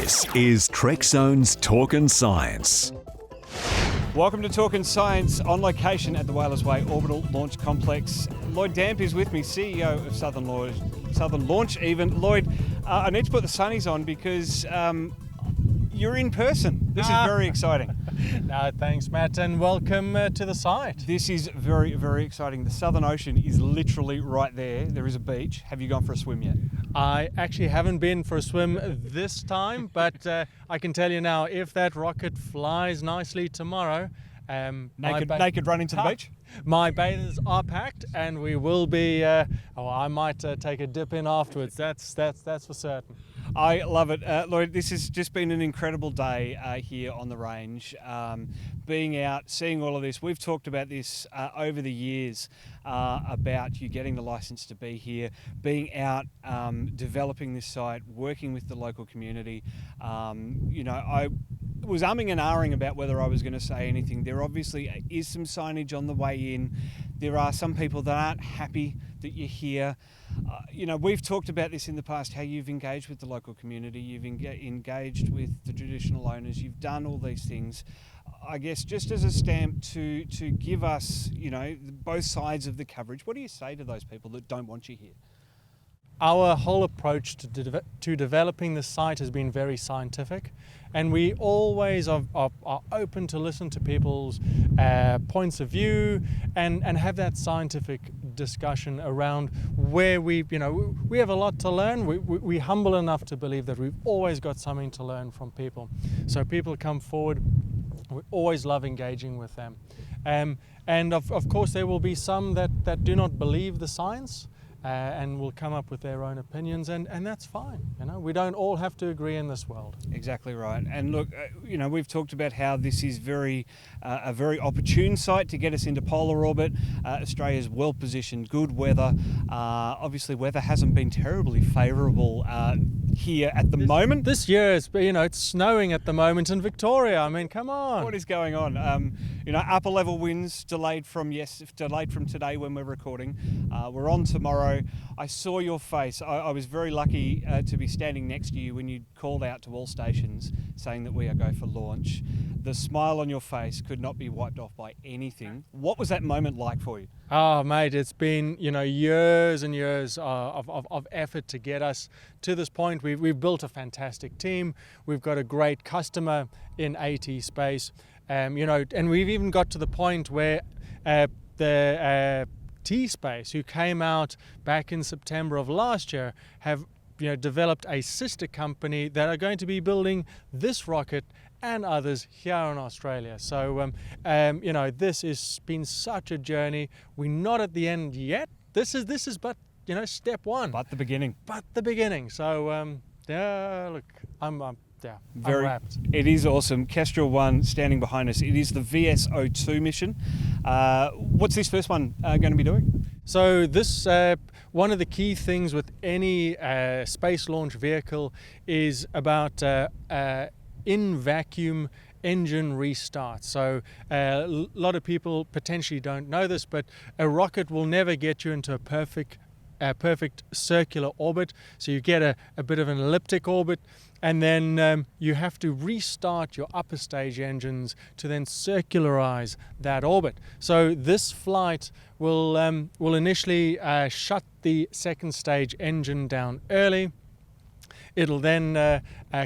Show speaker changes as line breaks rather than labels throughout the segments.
This is Trekzone's Talkin' Science.
Welcome to Talkin' Science, on location at the Whalers Way Orbital Launch Complex. Lloyd Damp is with me, CEO of Southern Launch even. Lloyd, I need to put the sunnies on because you're in person. This is very exciting.
No, thanks, Matt, and welcome to the site.
This is very, very exciting. The Southern Ocean is literally right there. There is a beach. Have you gone for a swim yet?
I actually haven't been for a swim this time, but I can tell you now, if that rocket flies nicely tomorrow,
naked run into the beach?
My bathers are packed, and we will be. I might take a dip in afterwards. That's for certain.
I love it. Lloyd, this has just been an incredible day here on the range. Being out, seeing all of this. We've talked about this over the years about you getting the license to be here, being out, developing this site, working with the local community. I was umming and ahhing about whether I was going to say anything. There obviously is some signage on the way in. There are some people that aren't happy that you're here. We've talked about this in the past, how you've engaged with the local community, you've engaged with the traditional owners, you've done all these things. I guess just as a stamp to give us, both sides of the coverage, what do you say to those people that don't want you here?
Our whole approach to developing the site has been very scientific, and we always are open to listen to people's points of view and have that scientific discussion around where we have a lot to learn. We're humble enough to believe that we've always got something to learn from people. So people come forward, we always love engaging with them. And of course there will be some that do not believe the science, and will come up with their own opinions, and that's fine. We don't all have to agree in this world.
Exactly right. And look, we've talked about how this is a very opportune site to get us into polar orbit. Australia's well positioned, good weather. Obviously, weather hasn't been terribly favourable here at the moment.
This year, it's snowing at the moment in Victoria. I mean, come on.
What is going on? Upper level winds delayed from today when we're recording. We're on tomorrow. I saw your face. I was very lucky to be standing next to you when you called out to all stations saying that we are go for launch. The smile on your face could not be wiped off by anything. What was that moment like for you?
Oh, mate, it's been years and years of effort to get us to this point. We've built a fantastic team. We've got a great customer in AT Space, and we've even got to the point where the T-Space, who came out back in September of last year, have developed a sister company that are going to be building this rocket and others here in Australia. So this has been such a journey. We're not at the end yet. This is but step one.
But the beginning.
So look, I'm wrapped.
It is awesome. Kestrel 1 standing behind us. It is the VSO2 mission. What's this first one going to be doing?
So this, one of the key things with any space launch vehicle is about in vacuum engine restart. So a lot of people potentially don't know this, but a rocket will never get you into a perfect circular orbit. So you get a bit of an elliptic orbit, and then you have to restart your upper stage engines to then circularize that orbit. So this flight will initially shut the second stage engine down early. It'll then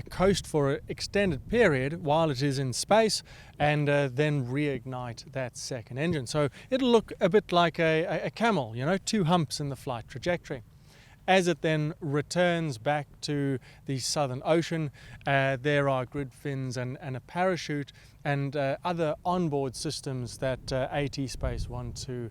coast for an extended period while it is in space, and then reignite that second engine. So it'll look a bit like a camel, two humps in the flight trajectory. As it then returns back to the Southern Ocean, there are grid fins and a parachute and other onboard systems that AT Space want to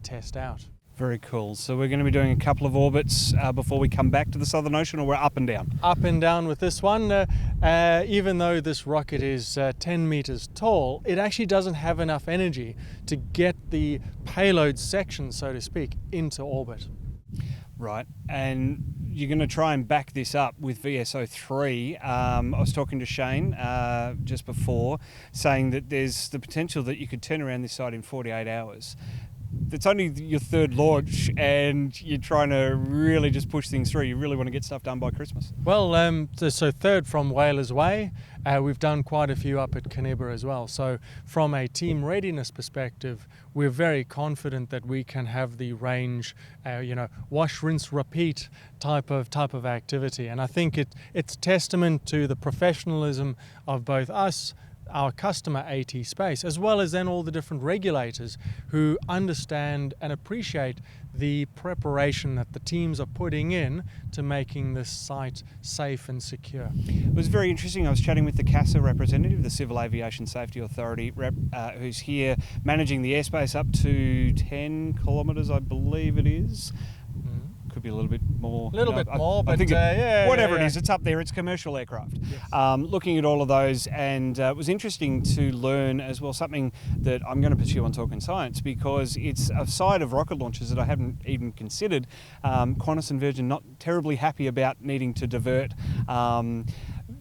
test out.
Very cool. So we're going to be doing a couple of orbits before we come back to the Southern Ocean, or we're up and down?
Up and down with this one. Even though this rocket is 10 meters tall, it actually doesn't have enough energy to get the payload section, so to speak, into orbit.
Right, and you're going to try and back this up with VSO3. I was talking to Shane just before, saying that there's the potential that you could turn around this site in 48 hours. it's only your third launch and you're trying to really just push things through. You really want to get stuff done by Christmas.
Well, so third from Whalers Way. We've done quite a few up at Kaniba as well. So from a team readiness perspective, we're very confident that we can have the range, wash, rinse, repeat type of activity. And I think it's testament to the professionalism of both us, our customer AT Space, as well as then all the different regulators who understand and appreciate the preparation that the teams are putting in to making this site safe and secure.
It was very interesting. I was chatting with the CASA representative, the Civil Aviation Safety Authority rep, who's here managing the airspace up to 10 kilometres, I believe it is. Could be a little bit more.
But
I think whatever
yeah.
it is, it's up there. It's commercial aircraft.
Yes.
Looking at all of those, and it was interesting to learn as well something that I'm going to pursue on Talking Science, because it's a side of rocket launches that I haven't even considered. Qantas and Virgin not terribly happy about needing to divert.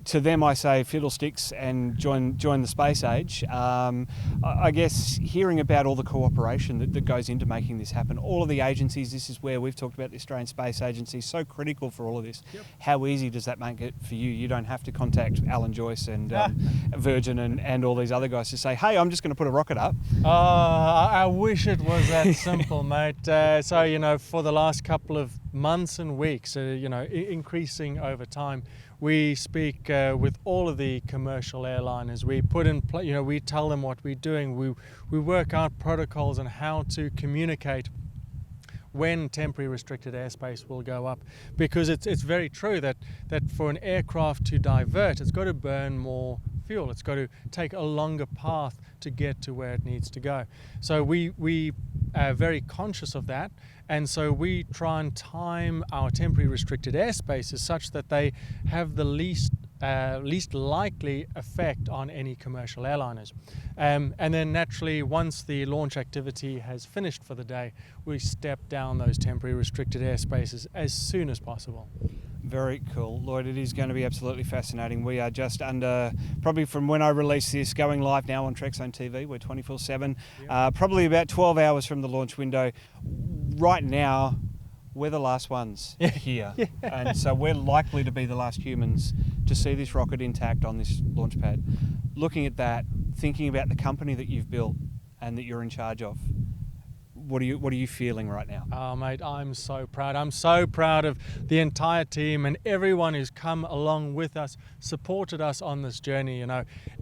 To them, I say fiddlesticks and join the space age. I guess hearing about all the cooperation that goes into making this happen, all of the agencies, this is where we've talked about the Australian Space Agency, so critical for all of this. Yep. How easy does that make it for you? You don't have to contact Alan Joyce and Virgin and all these other guys to say, hey, I'm just going to put a rocket up.
I wish it was that simple, mate. So, for the last couple of months and weeks, increasing over time, we speak with all of the commercial airliners. We put in, we tell them what we're doing. We work out protocols on how to communicate when temporary restricted airspace will go up, because it's very true that for an aircraft to divert, it's got to burn more fuel. It's got to take a longer path to get to where it needs to go. So we are very conscious of that, and so we try and time our temporary restricted airspaces such that they have the least likely effect on any commercial airliners. And then naturally, once the launch activity has finished for the day, we step down those temporary restricted airspaces as soon as possible.
Very cool. Lloyd, it is going to be absolutely fascinating. We are just under, probably from when I release this, going live now on Trekzone TV. We're 24/7, probably about 12 hours from the launch window. Right now, we're the last ones here. Yeah. And so we're likely to be the last humans to see this rocket intact on this launch pad. Looking at that, thinking about the company that you've built and that you're in charge of, what are you feeling right now?
Oh, mate, I'm so proud. I'm so proud of the entire team and everyone who's come along with us, supported us on this journey.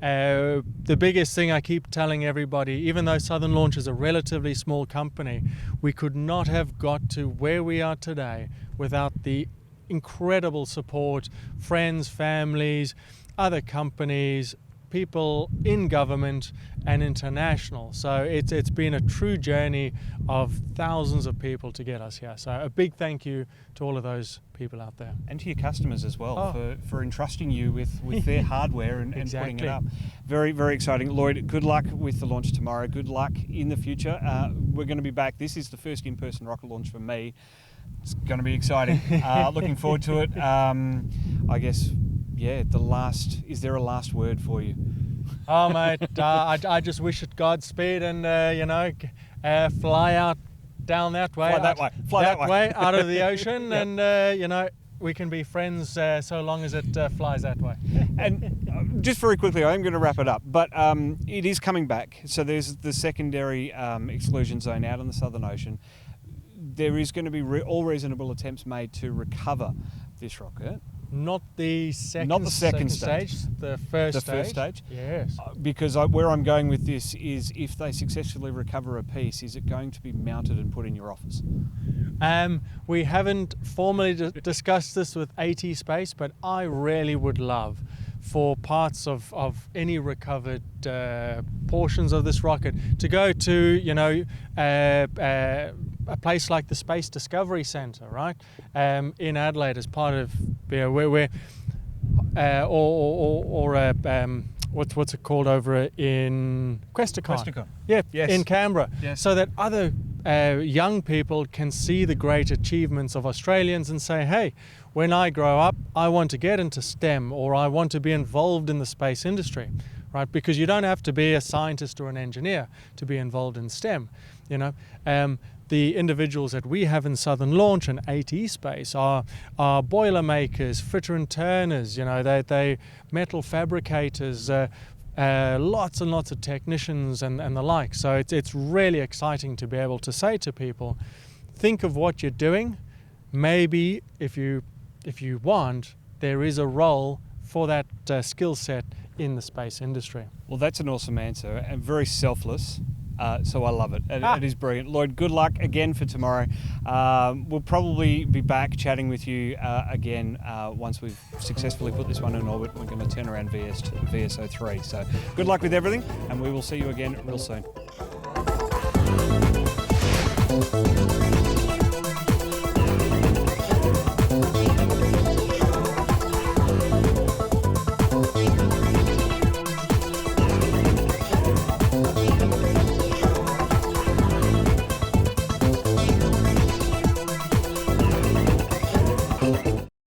The biggest thing I keep telling everybody, even though Southern Launch is a relatively small company, we could not have got to where we are today without the incredible support, friends, families, other companies, people in government and international. So it's been a true journey of thousands of people to get us here. So a big thank you to all of those people out there.
And to your customers as well for entrusting you with their hardware and
Exactly.
putting it up. Very, very exciting. Lloyd, good luck with the launch tomorrow. Good luck in the future. We're going to be back. This is the first in-person rocket launch for me. It's going to be exciting. Looking forward to it. I guess, is there a last word for you?
Oh, mate, I just wish it Godspeed and, fly out down that way.
Fly that way.
Out of the ocean.
Yep.
And, we can be friends so long as it flies that way.
And just very quickly, I am going to wrap it up, but it is coming back. So there's the secondary exclusion zone out in the Southern Ocean. There is going to be all reasonable attempts made to recover this rocket.
Not the second stage. The first stage. Yes.
Because where I'm going with this is, if they successfully recover a piece, is it going to be mounted and put in your office?
We haven't formally discussed this with AT Space, but I really would love for parts of any recovered portions of this rocket to go to, a place like the Space Discovery Centre, right, in Adelaide, as part of what's it called over in Questacon? Yeah,
yes.
In Canberra,
yes.
So that other young people can see the great achievements of Australians and say, hey, when I grow up, I want to get into STEM, or I want to be involved in the space industry, right? Because you don't have to be a scientist or an engineer to be involved in STEM. The individuals that we have in Southern Launch and AT Space are boiler makers, fitter and turners, they metal fabricators, lots and lots of technicians and the like. So it's really exciting to be able to say to people, think of what you're doing. Maybe if you want, there is a role for that skill set in the space industry.
Well, that's an awesome answer and very selfless. So I love it. It is brilliant. Lloyd, good luck again for tomorrow. We'll probably be back chatting with you again once we've successfully put this one in orbit. We're going to turn around VSO3. So good luck with everything, and we will see you again real soon.